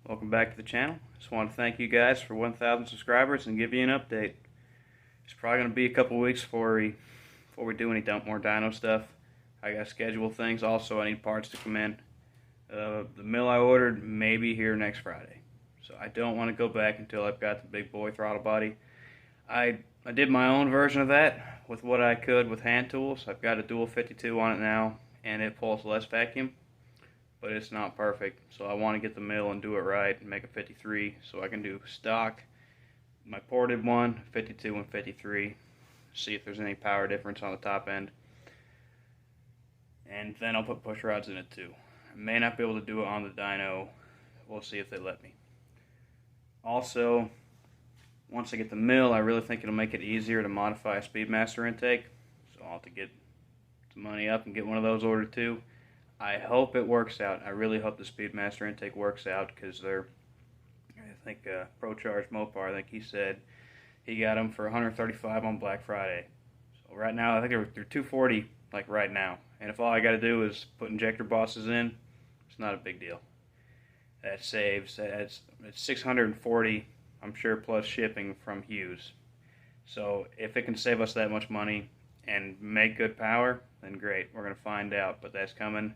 Welcome back to the channel. Just want to thank you guys for 1,000 subscribers and give you an update. It's probably going to be a couple weeks before we do any more dyno stuff. I got to schedule things. Also, I need parts to come in. The mill I ordered may be here next Friday. So I don't want to go back until I've got the big boy throttle body. I did my own version of that with what I could with hand tools. I've got a dual 52 on it now, and it pulls less vacuum. But it's not perfect, so I want to get the mill and do it right and make a 53 so I can do stock, my ported one, 52 and 53, see if there's any power difference on the top end, and then I'll put push rods in it too. I may not be able to do it on the dyno. We'll see if they let me. Also, once I get the mill, I really think it'll make it easier to modify a Speedmaster intake, so I'll have to get some money up and get one of those ordered too. I hope it works out. I really hope the Speedmaster intake works out because I think ProCharge Mopar, I think he said he got them for $135 on Black Friday. So right now, I think they're $240 like right now. And if all I got to do is put injector bosses in, it's not a big deal. That saves, it's $640, I'm sure, plus shipping from Hughes. So if it can save us that much money and make good power, then great. We're going to find out, but that's coming.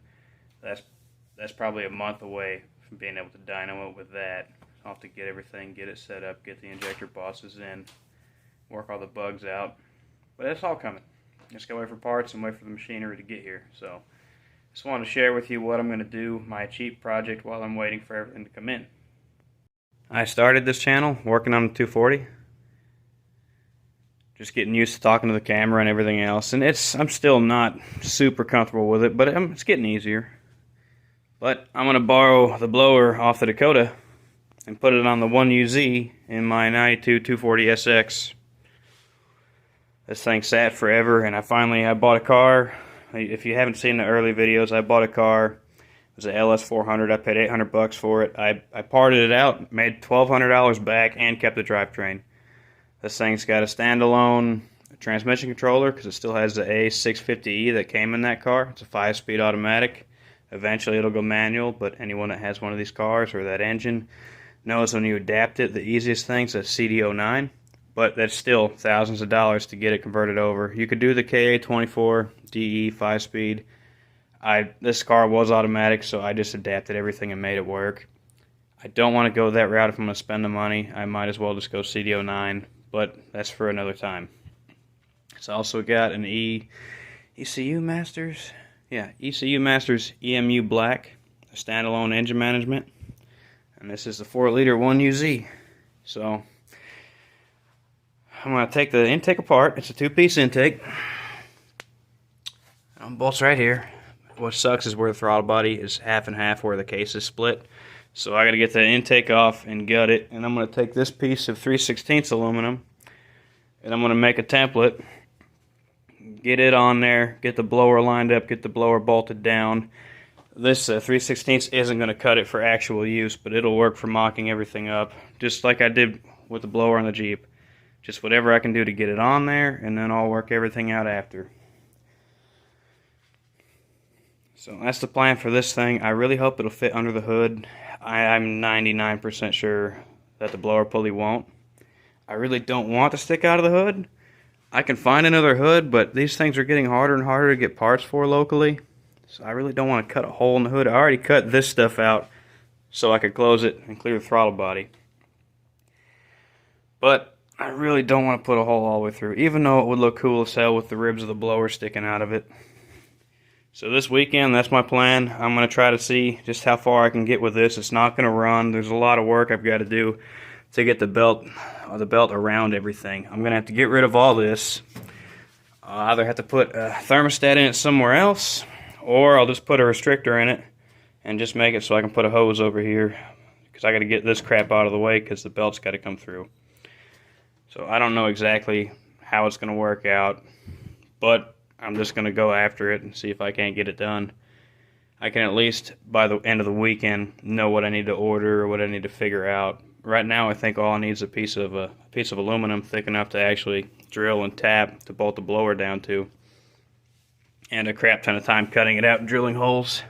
That's probably a month away from being able to dyno it with that. I'll have to get everything, get it set up, get the injector bosses in, work all the bugs out. But it's all coming. Just gotta wait for parts and wait for the machinery to get here. So just wanted to share with you what I'm going to do, my cheap project, while I'm waiting for everything to come in. I started this channel working on the 240. Just getting used to talking to the camera and everything else. And I'm still not super comfortable with it, but it's getting easier. But I'm going to borrow the blower off the Dakota and put it on the 1UZ in my 92 240SX. This thing sat forever, and I bought a car. If you haven't seen the early videos, I bought a car. It was an LS400. I paid $800 for it. I parted it out, made $1,200 back, and kept the drivetrain. This thing's got a standalone transmission controller because it still has the A650E that came in that car. It's a 5-speed automatic. Eventually it'll go manual, but anyone that has one of these cars or that engine knows when you adapt it, the easiest thing's a CD09, but that's still thousands of dollars to get it converted over. You could do the KA24DE 5-speed. This car was automatic, so I just adapted everything and made it work. I don't want to go that route if I'm going to spend the money. I might as well just go CD09, but that's for another time. It's also got an ECU Masters. Yeah, ECU Masters EMU Black, a standalone engine management. And this is the 4-liter 1UZ. So, I'm going to take the intake apart. It's a 2-piece intake. Bolts right here. What sucks is where the throttle body is half and half where the case is split. So I got to get the intake off and gut it. And I'm going to take this piece of 3/16 aluminum. And I'm going to make a template. Get it on there, get the blower lined up, get the blower bolted down. This 3/16 isn't going to cut it for actual use, but it'll work for mocking everything up, just like I did with the blower on the Jeep. Just whatever I can do to get it on there, and then I'll work everything out after. So that's the plan for this thing. I really hope it'll fit under the hood. I'm 99% sure that the blower pulley won't. I really don't want to stick out of the hood. I can find another hood, but these things are getting harder and harder to get parts for locally. So I really don't want to cut a hole in the hood. I already cut this stuff out so I could close it and clear the throttle body. But I really don't want to put a hole all the way through, even though it would look cool as hell with the ribs of the blower sticking out of it. So this weekend, that's my plan. I'm going to try to see just how far I can get with this. It's not going to run. There's a lot of work I've got to do to get the belt around everything. I'm going to have to get rid of all this. I'll either have to put a thermostat in it somewhere else, or I'll just put a restrictor in it and just make it so I can put a hose over here, because I got to get this crap out of the way because the belt's got to come through. So I don't know exactly how it's going to work out, but I'm just going to go after it and see if I can't get it done. I can at least, by the end of the weekend, know what I need to order or what I need to figure out. Right now, I think all I need is a piece of aluminum thick enough to actually drill and tap to bolt the blower down to, and a crap ton of time cutting it out and drilling holes.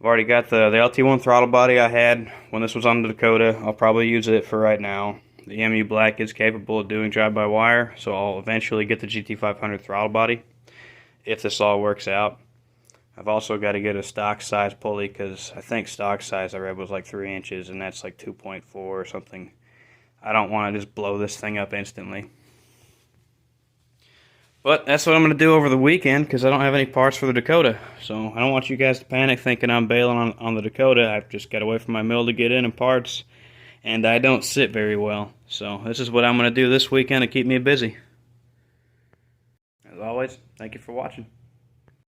I've already got the LT1 throttle body I had when this was on the Dakota. I'll probably use it for right now. The MU Black is capable of doing drive-by-wire, so I'll eventually get the GT500 throttle body if this all works out. I've also got to get a stock size pulley because I think stock size I read was like 3 inches, and that's like 2.4 or something. I don't want to just blow this thing up instantly. But that's what I'm going to do over the weekend because I don't have any parts for the Dakota. So I don't want you guys to panic thinking I'm bailing on the Dakota. I've just got to wait for my mill to get in and parts. And I don't sit very well. So this is what I'm going to do this weekend to keep me busy. As always, thank you for watching.